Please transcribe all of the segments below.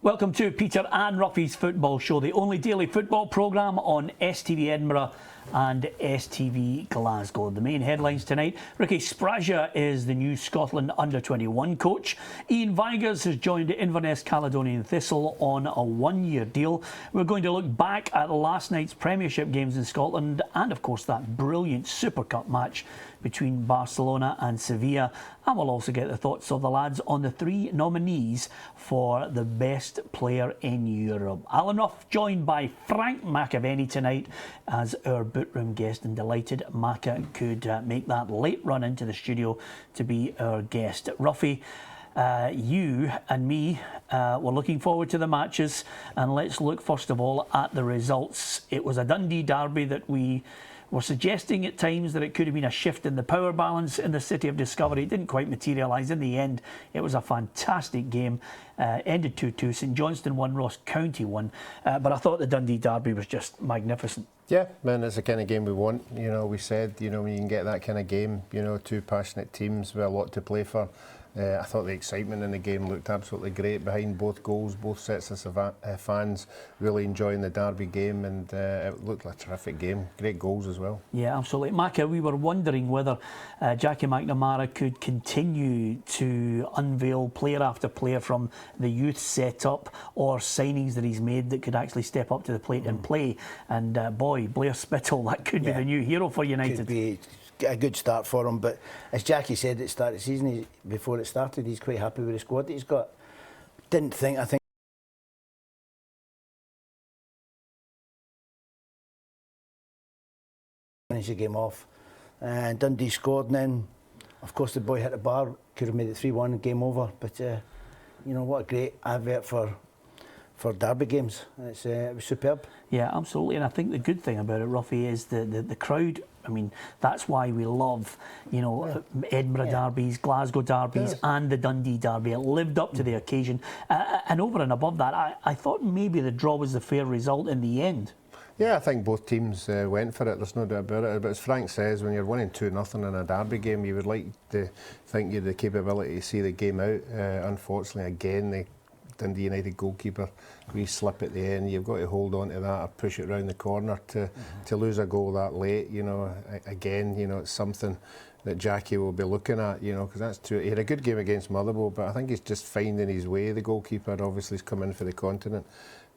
Welcome to Peter and Roughie's Football Show, the only daily football programme on STV Edinburgh and STV Glasgow. The main headlines tonight: Ricky Spraja is the new Scotland under-21 coach. Ian Vigurs has joined Inverness Caledonian Thistle on a one-year deal. We're going to look back at last night's Premiership games in Scotland and, of course, that brilliant Super Cup match between Barcelona and Sevilla. And we'll also get the thoughts of the lads on the three nominees for the best player in Europe. Alan Ruff joined by Frank McAveenie tonight as our bootroom guest, and delighted Macca could make that late run into the studio to be our guest. Roughie, you and me were looking forward to the matches, and let's look first of all at the results. It was a Dundee derby that we were suggesting at times that it could have been a shift in the power balance in the City of Discovery. It didn't quite materialise. In the end, it was a fantastic game. Ended 2-2. St Johnstone won, Ross County won. But I thought the Dundee derby was just magnificent. Yeah, man, it's the kind of game we want. You know, we said, you know, when you can get that kind of game, you know, two passionate teams with a lot to play for. I thought the excitement in the game looked absolutely great behind both goals, both sets of fans really enjoying the derby game, and it looked like a terrific game. Great goals as well. Yeah, absolutely. Macca, we were wondering whether Jackie McNamara could continue to unveil player after player from the youth setup, or signings that he's made that could actually step up to the plate and play. And boy, Blair Spittle, that could be the new hero for United. Could be a good start for him, but as Jackie said at the start of the season, before it started, he's quite happy with the squad that he's got. I think finish the game off, and Dundee scored, and then of course the boy hit the bar, could have made it 3-1, game over. But you know, what a great advert for derby games. It was superb. Yeah, absolutely. And I think the good thing about it, Roughie, is the crowd. I mean, that's why we love, you know, Edinburgh derbies, Glasgow derbies, and the Dundee derby. It lived up to the occasion. And over and above that, I thought maybe the draw was the fair result in the end. Yeah, I think both teams went for it, there's no doubt about it. But as Frank says, when you're winning 2-0 in a derby game, you would like to think you had the capability to see the game out. Unfortunately, again, the Dundee United goalkeeper, we slip at the end. You've got to hold on to that or push it round the corner to lose a goal that late. You know, again, you know, it's something that Jackie will be looking at. You know, because that's true. He had a good game against Motherwell, but I think he's just finding his way. The goalkeeper obviously has come in for the continent.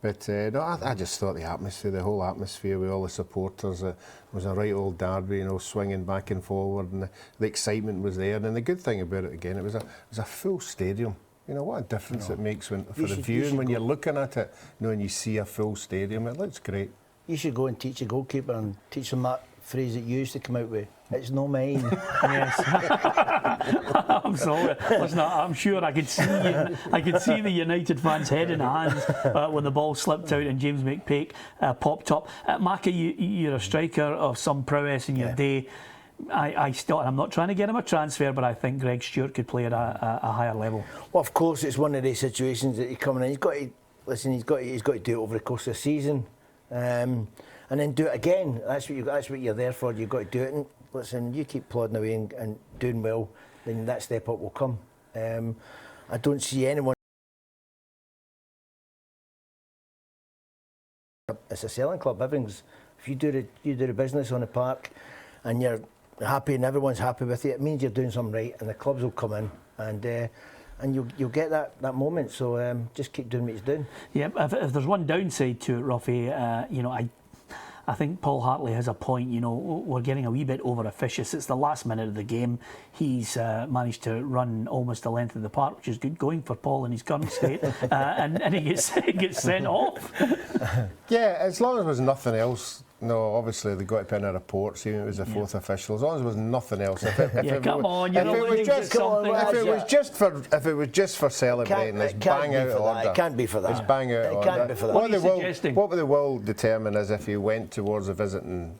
But no, I just thought the atmosphere, the whole atmosphere with all the supporters, was a right old derby, you know, swinging back and forward, and the excitement was there. And the good thing about it, again, it was a full stadium. You know, what a difference it makes for the viewing when you're looking at it, you know, and you see a full stadium. It looks great. You should go and teach a goalkeeper and teach him that phrase that you used to come out with. It's no mine. Yes. I'm sorry. Listen, I'm sure I could see the United fans' head in the hands when the ball slipped out and James McPake popped up. Macca, you're a striker of some prowess in your day. I'm not trying to get him a transfer, but I think Greg Stewart could play at a higher level. Well, of course, it's one of these situations that he's coming in. He's got to listen. He's got to do it over the course of the season, and then do it again. That's what you're there for. You've got to do it. And listen, you keep plodding away and doing well, then that step up will come. I don't see anyone. It's a selling club. Everything's, if you do the business on the park, and you're happy and everyone's happy with you, it means you're doing something right, and the clubs will come in and you'll get that moment. So just keep doing what he's doing. Yeah, if there's one downside to it, Roughie, you know, I think Paul Hartley has a point. You know, we're getting a wee bit over officious. It's the last minute of the game. He's managed to run almost the length of the park, which is good going for Paul in his current state, and he gets sent off. Yeah, as long as there's nothing else. No, obviously they've got to put in a report, seeing it was the fourth official. As long as there was nothing else. If it was just for celebrating, it's bang out of order. It can't be for that. It's bang out of order. Can't be for that. What they will determine is if he went towards the visiting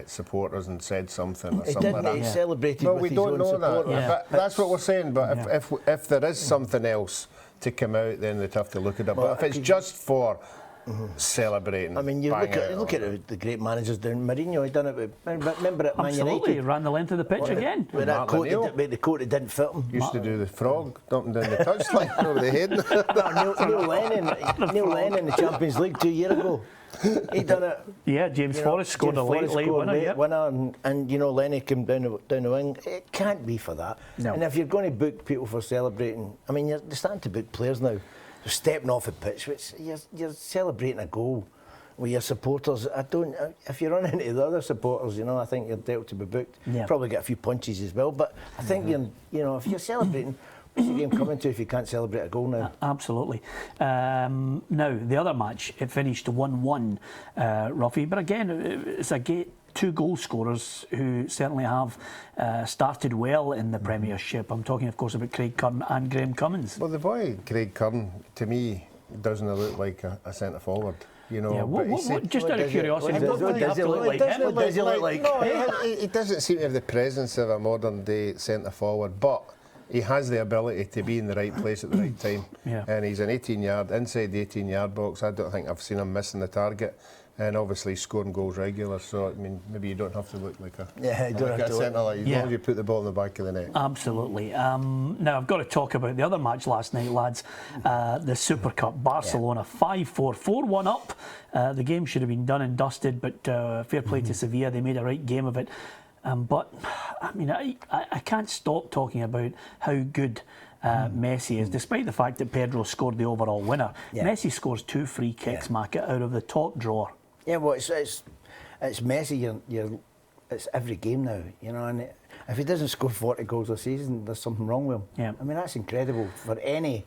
supporters and said something or something like that. He celebrated No, with we his don't own know supporters. that. But that's what we're saying. But if there is something else to come out, then they'd have to look at it. But if it's just for celebrating. I mean, you look at the great managers down. Mourinho, he done it with. Remember at Man Absolutely, United? ran the length of the pitch again. With that coat, the coat that didn't fit him. Used to do the frog up and down the touchline over the head. Neil Lennon in the Champions League 2 years ago. He done it. Yeah, James Forrest scored a late winner. And you know, Lenny came down the wing. It can't be for that. No. And if you're going to book people for celebrating, I mean, they're starting to book players now. They're stepping off the pitch, which you're celebrating a goal with your supporters. If you run into the other supporters, you know, I think you're dealt to be booked. Yeah. Probably get a few punches as well. But I think if you're celebrating. What's the game coming to if you can't celebrate a goal now? Absolutely. Now, the other match, it finished 1-1, Roughie. But again, it's two goal scorers who certainly have started well in the Premiership. I'm talking, of course, about Craig Curran and Graham Cummins. Well, the boy, Craig Curran, to me, doesn't look like a centre forward. You know, yeah, just out of curiosity, what does he look like? No, he doesn't seem to have the presence of a modern day centre forward, but he has the ability to be in the right place at the right time. Yeah. And he's an 18-yard, inside the 18-yard box. I don't think I've seen him missing the target. And obviously scoring goals regular. So, I mean, maybe you don't have to look like a centre, like, as long as you put the ball in the back of the net. Absolutely. Now, I've got to talk about the other match last night, lads. The Super Cup, Barcelona 5-4, 4-1 up. The game should have been done and dusted, but fair play to Sevilla. They made a right game of it. But, I mean, I can't stop talking about how good Messi is, despite the fact that Pedro scored the overall winner. Yeah. Messi scores 2 free kicks, Macca, out of the top drawer. Yeah, well, it's Messi. It's every game now, you know. And if he doesn't score 40 goals a season, there's something wrong with him. Yeah. I mean, that's incredible for any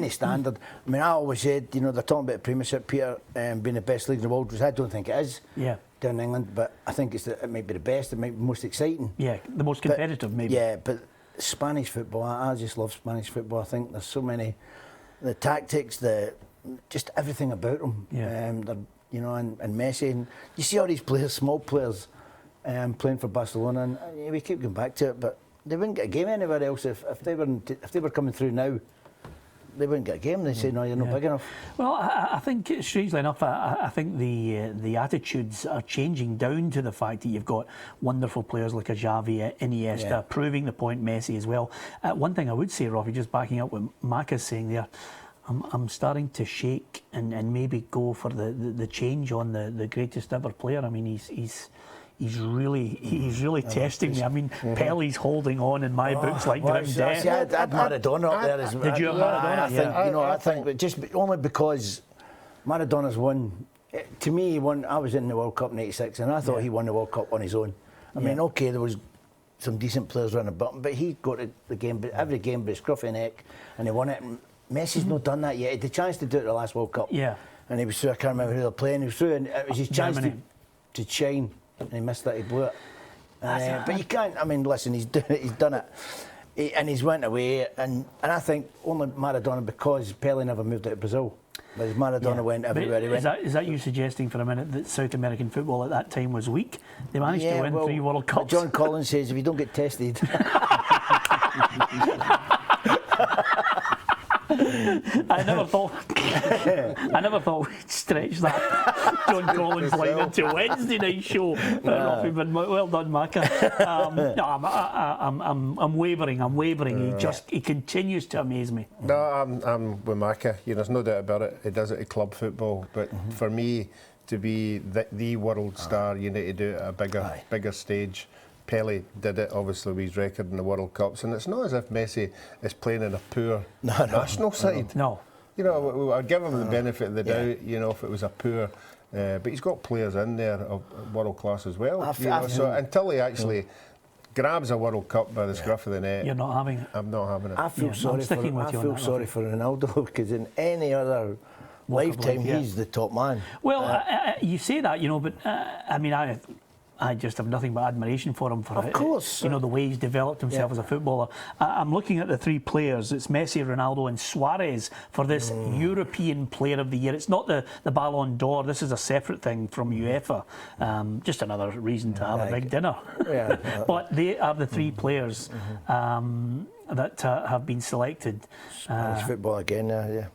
standard. I mean, I always said, you know, they're talking about the Premiership, Peter, being the best league in the world, which I don't think it is. Yeah. Down in England, but I think it might be the best. It might be the most exciting. Yeah, the most competitive, maybe. Yeah, but Spanish football, I just love Spanish football. I think there's so many, the tactics, just everything about them. Yeah. You know, and Messi, and you see all these players, small players, playing for Barcelona, and we keep going back to it, but they wouldn't get a game anywhere else if they were coming through now. They wouldn't get a game. They say, no, you're not big enough. Well, I think, strangely enough, I think the attitudes are changing down to the fact that you've got wonderful players like a Xavi, Iniesta, proving the point, Messi as well. One thing I would say, Robbie, just backing up what Mac is saying there, I'm starting to shake and maybe go for the change on the greatest ever player. I mean, he's really testing me. I mean, Pelle's holding on in my books like grim death. I had Maradona up there as well. Did you have Maradona? I think just only because Maradona's won. To me, he won. I was in the World Cup in '86, and I thought he won the World Cup on his own. I mean, okay, there was some decent players running about, but he got the game, but every game, but scruffy neck, and he won it. And Messi's not done that yet. He had the chance to do it at the last World Cup. Yeah. And he was through. I can't remember who they were playing. He was through, and it was his chance to shine. And he missed that, he blew it. But you can't, I mean, listen, he's done it. And he's went away. And I think only Maradona, because Pele never moved out of Brazil. But Maradona went everywhere he went. Is that you suggesting for a minute that South American football at that time was weak? They managed to win 3 World Cups. John Collins says if you don't get tested... I never thought we'd stretch that John Collins line into a Wednesday night show. Roughie, but well done, Macca. I'm wavering. He continues to amaze me. No, I'm with Macca. You know, there's no doubt about it. He does it at club football, but for me to be the world star, you need to do it at a bigger stage. Pele did it, obviously, with his record in the World Cups, and it's not as if Messi is playing in a poor national side. No. You know, I'd give him the benefit of the doubt, you know, if it was a poor... but he's got players in there of world class as well. So until he actually grabs a World Cup by the scruff of the neck... You're not having it. I'm not having it. I feel sorry for Ronaldo, because in any other... lifetime, he's the top man. Well, you say that, you know, but I mean, I just have nothing but admiration for him of course. You know, the way he's developed himself as a footballer. I'm looking at the 3 players. It's Messi, Ronaldo and Suarez for this European Player of the Year. It's not the Ballon d'Or. This is a separate thing from UEFA. Just another reason to have a big dinner. But they are the 3 players that have been selected. Spanish football again,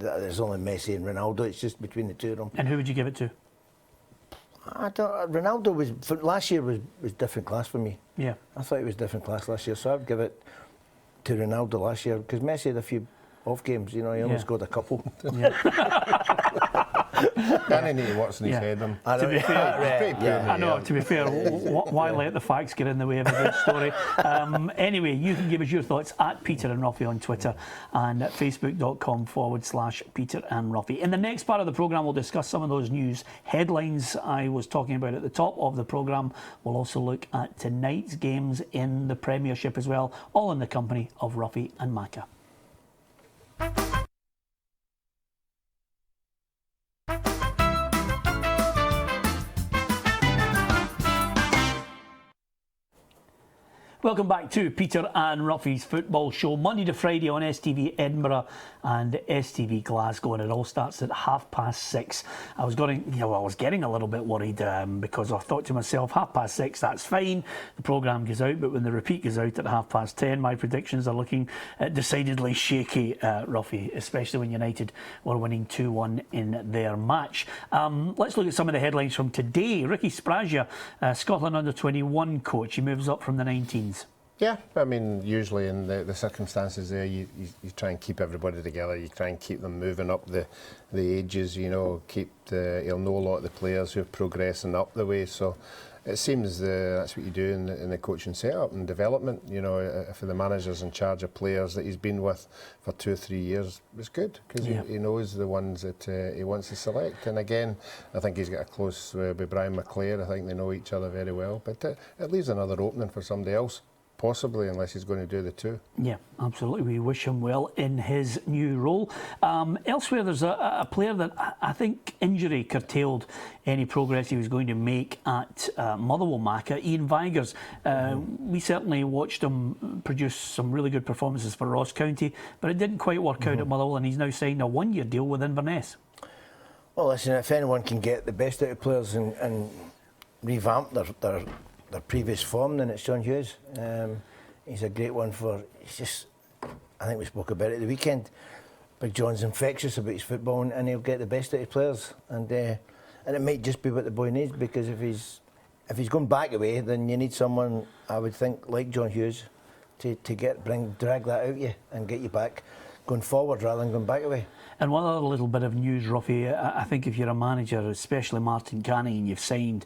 there's only Messi and Ronaldo. It's just between the two of them. And who would you give it to? Ronaldo last year was different class for me. Yeah. I thought he was different class last year, so I'd give it to Ronaldo last year, because Messi had a few off games, you know, he only scored a couple. Danny need to watch in his head. To be fair, I know. To be fair, why let the facts get in the way of a good story? Anyway, you can give us your thoughts at Peter and Roughie on Twitter and at facebook.com/Peter and Roughie. In the next part of the programme, we'll discuss some of those news headlines I was talking about at the top of the programme. We'll also look at tonight's games in the Premiership as well, all in the company of Roughie and Macca. Welcome back to Peter and Roughie's Football Show, Monday to Friday on STV Edinburgh and STV Glasgow, and it all starts at 6:30. I was getting a little bit worried because I thought to myself, 6:30, that's fine, the programme goes out, but when the repeat goes out at 10:30, my predictions are looking decidedly shaky, Roughie, especially when United were winning 2-1 in their match. Let's look at some of the headlines from today. Ricky Spraggio, Scotland under-21 coach, he moves up from the 19s. Yeah, I mean, usually in the circumstances there, you try and keep everybody together. You try and keep them moving up the ages. You know, you'll know a lot of the players who are progressing up the way. So it seems that's what you do in the coaching setup and development. You know, if the manager's in charge of players that he's been with for 2 or 3 years, it's good because he knows the ones that he wants to select. And again, I think he's got a close with Brian McClair. I think they know each other very well. But it leaves another opening for somebody else. Possibly, unless he's going to do the two. Yeah, absolutely. We wish him well in his new role. Elsewhere, there's a player that I think injury curtailed any progress he was going to make at Motherwell, Macca, Ian Vigurs. We certainly watched him produce some really good performances for Ross County, but it didn't quite work out at Motherwell, and he's now signed a 1-year deal with Inverness. Well, listen, if anyone can get the best out of players and revamp their previous form, then it's John Hughes. He's a great one I think we spoke about it at the weekend. Big John's infectious about his football, and he'll get the best out of players. And it might just be what the boy needs, because if he's going back away, then you need someone, I would think, like John Hughes, to drag that out you and get you back going forward rather than going back away. And one other little bit of news, Roughie, I think if you're a manager, especially Martin Canning, and you've signed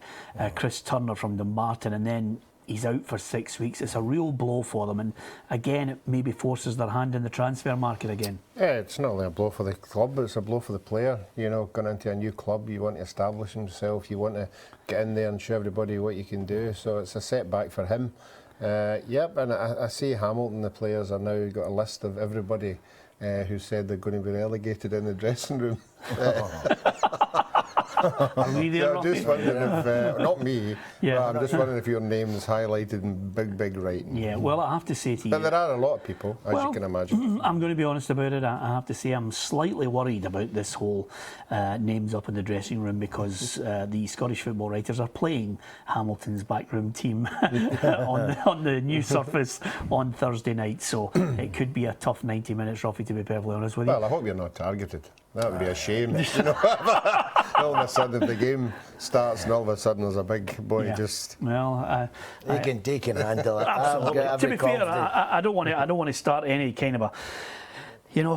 Chris Turner from Dumbarton, and then he's out for 6 weeks, it's a real blow for them. And again, it maybe forces their hand in the transfer market again. Yeah, it's not only a blow for the club, but it's a blow for the player. You know, going into a new club, you want to establish himself, you want to get in there and show everybody what you can do. So it's a setback for him. Yep, and I see Hamilton, the players are now got a list of everybody who said they're going to be relegated in the dressing room. Are we there, I'm just wondering if, not me, but I'm just wondering if your name's highlighted in big writing. Yeah, well, I have to say to you... But there are a lot of people, as you can imagine. I'm going to be honest about it. I have to say I'm slightly worried about this whole names up in the dressing room, because the Scottish football writers are playing Hamilton's backroom team on the new surface on Thursday night. So it could be a tough 90 minutes, Roughie, to be perfectly honest with you. Well, I hope you're not targeted. That would be a shame. You know? All of a sudden the game starts and all of a sudden there's a big boy just... Well, they can handle it. Absolutely. To be fair, I don't want to start any kind of a... You know,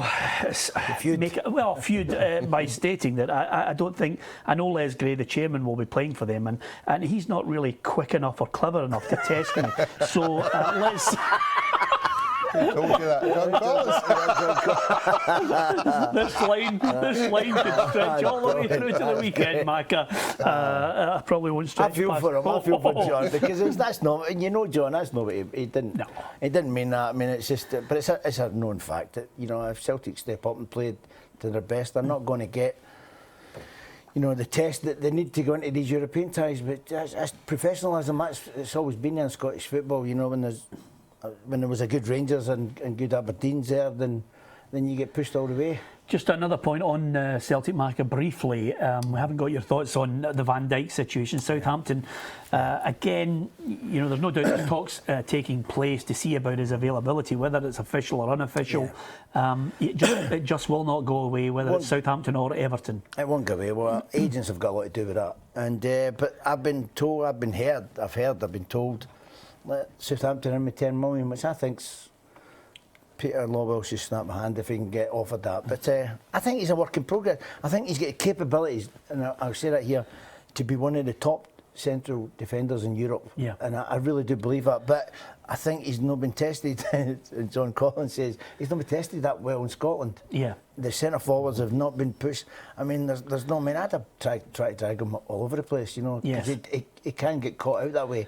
feud by stating that I don't think... I know Les Gray, the chairman, will be playing for them, and he's not really quick enough or clever enough to test me. So let's... Who told you that? John Collins? This line could stretch all the way through to the weekend, Macca. I probably won't stretch. I feel for him. I feel for John, because that's not. And you know, John, that's not what he didn't. No. He didn't mean that. I mean, it's just. But it's a known fact that, you know, if Celtic step up and play to their best, they're not going to get, you know, the test that they need to go into these European ties. But that's professionalism. It's always been in Scottish football. You know, when there was a good Rangers and good Aberdeens there, then you get pushed all the way. Just another point on Celtic marker briefly. We haven't got your thoughts on the Van Dijk situation. Southampton, again, you know, there's no doubt there's talks taking place to see about his availability, whether it's official or unofficial. It just will not go away, whether it's Southampton or Everton. It won't go away. Well, agents have got a lot to do with that. And but I've been told, I've been told, let Southampton in with 10 million, which I think's Peter Lawwell should snap my hand if he can get offered that. But I think he's a work in progress. I think he's got capabilities, and I'll say that here, to be one of the top central defenders in Europe. Yeah. And I really do believe that. But I think he's not been tested, and John Collins says, he's not been tested that well in Scotland. Yeah. The centre forwards have not been pushed. I mean, there's no, I mean, I'd have try to drag him all over the place, you know, because he can get caught out that way.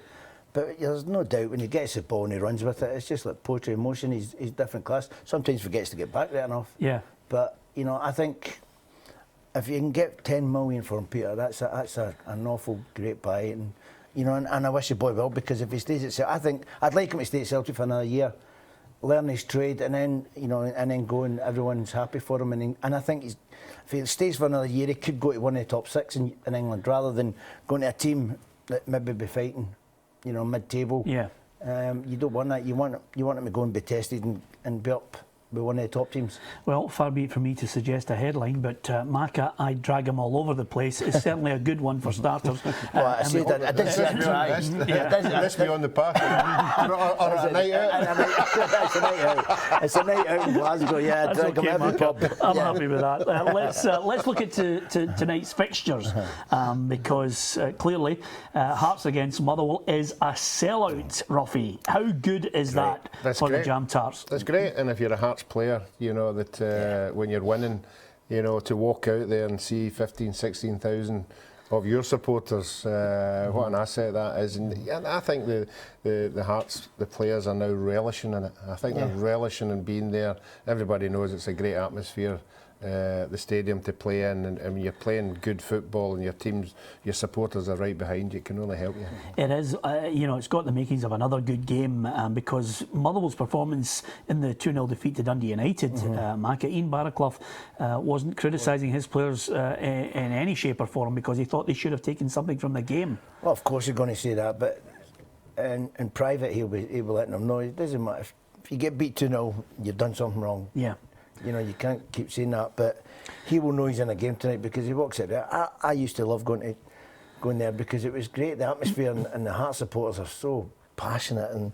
But there's no doubt when he gets the ball and he runs with it, it's just like poetry in motion. He's different class. Sometimes forgets to get back there enough. Yeah. But you know, I think if you can get 10 million for him, Peter, that's an awful great buy. And you know, and I wish the boy well, because if he stays at Celtic, I think I'd like him to stay at Celtic for another year, learn his trade, and then you know, and then go and everyone's happy for him. And I think if he stays for another year, he could go to one of the top 6 in England rather than going to a team that maybe be fighting, you know, mid-table. Yeah. You don't want that. You want him to go and be tested and be up with one of the top teams. Well, far be it from me to suggest a headline, but Maka, I drag him all over the place. It's certainly a good one for starters. Well, I did say I tried. Let's be on the path. or a night out. It's a night out in Glasgow, yeah. That's Drag him okay, every pub. I'm happy with that. Let's look at tonight's fixtures, because clearly Hearts against Motherwell is a sellout, Roughie. How good is that for the Jam Tarts? That's great, and if you're a Hearts player, you know that when you're winning, you know, to walk out there and see 15,000, 16,000 of your supporters, what an asset that is. And I think the Hearts, the players are now relishing in it. I think they're relishing in being there. Everybody knows it's a great atmosphere, the stadium to play in, and when you're playing good football and your supporters are right behind you, it can only help you. It is, you know, it's got the makings of another good game, because Motherwell's performance in the 2-0 defeat to Dundee United, Ian Barraclough wasn't criticising his players in any shape or form because he thought they should have taken something from the game. Well, of course you're going to say that, but in private he'll be letting them know. It doesn't matter. If you get beat 2-0, you've done something wrong. Yeah. You know, you can't keep saying that, but he will know he's in a game tonight because he walks out there. I used to love going there because it was great. The atmosphere and the Hearts supporters are so passionate, and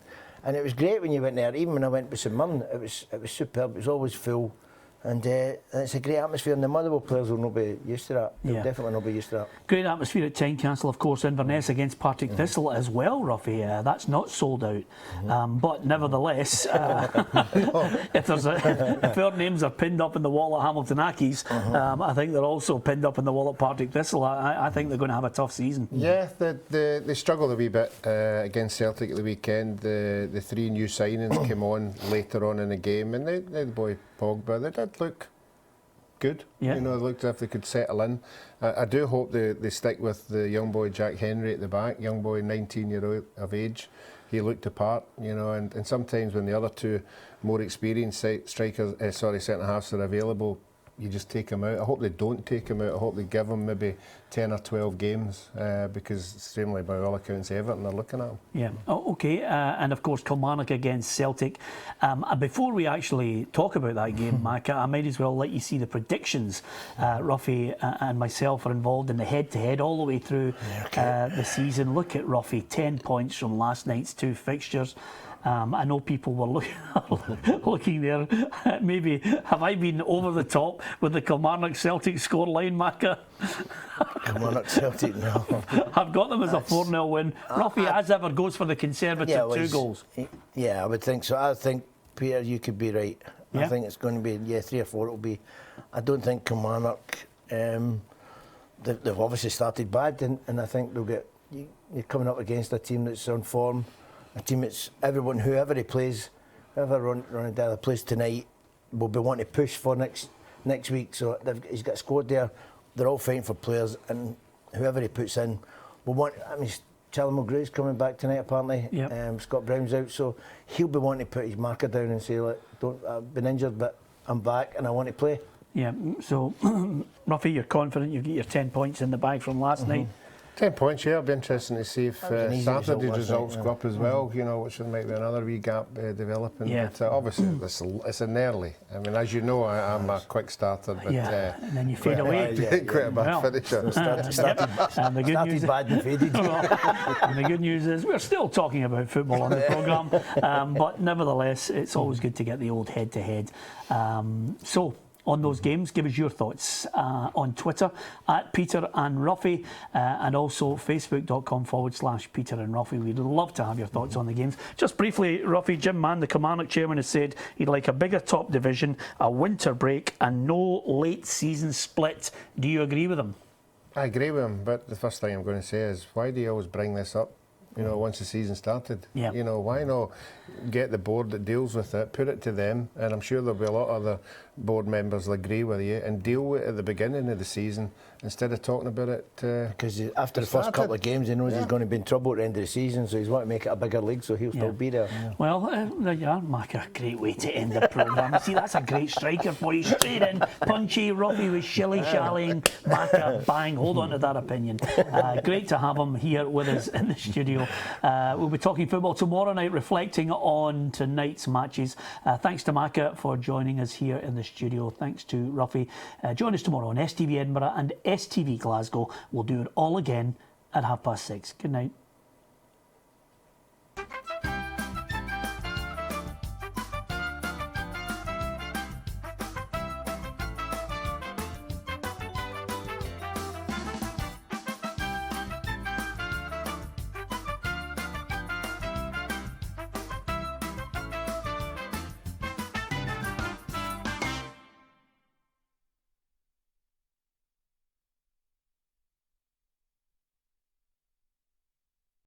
it was great when you went there. Even when I went with St Mirren, it was superb. It was always full, and it's a great atmosphere. And the Motherwell players will not be used to that. They'll definitely not be used to that. Great atmosphere at Tynecastle, of course. Inverness against Partick Thistle as well, Roughie. That's not sold out, but nevertheless, if our names are pinned up in the wall at Hamilton Accies, I think they're also pinned up in the wall at Partick Thistle. I think they're going to have a tough season. Yeah, they struggled a wee bit against Celtic at the weekend. The 3 new signings came on later on in the game, and the boy Pogba, they did look good. Yeah. You know, it looked as if they could settle in. I do hope they stick with the young boy Jack Henry at the back, young boy 19 years of age. He looked the part, you know, and sometimes when the other 2 more experienced centre halves are available, you just take him out. I hope they don't take him out. I hope they give him maybe 10 or 12 games, because extremely, by all accounts, Everton are looking at him. Yeah. Oh, okay. And of course, Kilmarnock against Celtic. Before we actually talk about that game, Maka, I might as well let you see the predictions. Roughie and myself are involved in the head-to-head all the way through the season. Look at Roughie, 10 points from last night's 2 fixtures. I know people were looking there. Maybe have I been over the top with the Kilmarnock Celtic scoreline, Maka? Kilmarnock Celtic, no. I've got them as a 4-0 win. Roughie, as ever, goes for the conservative 2 goals. Yeah, I would think so. I think, Peter, you could be right. Yeah. I think it's going to be 3 or 4. It'll be. I don't think Kilmarnock. They've obviously started bad, and I think they'll get. You're coming up against a team that's on form. A team that's whoever he plays, whoever Ronnie plays tonight, will be wanting to push for next week. So he's got a squad there. They're all fighting for players, and whoever he puts in will want. I mean, Callum O'Grady's coming back tonight apparently. Yep. Scott Brown's out, so he'll be wanting to put his marker down and say, "Look, I've been injured, but I'm back and I want to play." Yeah, so Roughie, you're confident you've got your 10 points in the bag from last night? 10 points, yeah. It'll be interesting to see if That was an easy Saturday's result, results wasn't it? go up as well, you know, which might be another wee gap developing. Yeah. But obviously, it's an early. I mean, as you know, I'm a quick starter, but Yeah, and then you fade away. quite a bad Well, finisher. And the good news Started bad and faded. and the good news is we're still talking about football on the programme, but nevertheless, it's always good to get the old head-to-head. So, on those games, give us your thoughts on Twitter at Peter and Roughie and also facebook.com/Peter and Roughie. We'd love to have your thoughts on the games. Just briefly, Roughie, Jim Mann, the Kilmarnock chairman, has said he'd like a bigger top division, a winter break and no late season split. Do you agree with him? I agree with him, but the first thing I'm going to say is, why do you always bring this up? You know, once the season started, Yeah. you know, why not get the board that deals with it, put it to them, and I'm sure there'll be a lot of other board members will agree with you, and deal with it at the beginning of the season instead of talking about it. Because after the first couple of games, he knows he's going to be in trouble at the end of the season, so he's want to make it a bigger league, so he'll still be there. Well, there you are, Mac, a great way to end the programme. See, that's a great striker for you. Straight in, punchy, Roughie was shilly-shallying, Mac, bang, hold on to that opinion. Great to have him here with us in the studio. We'll be talking football tomorrow night, reflecting on tonight's matches. Thanks to Macca for joining us here in the studio. Thanks to Roughie. Join us tomorrow on STV Edinburgh and STV Glasgow. We'll do it all again at 6:30. Good night.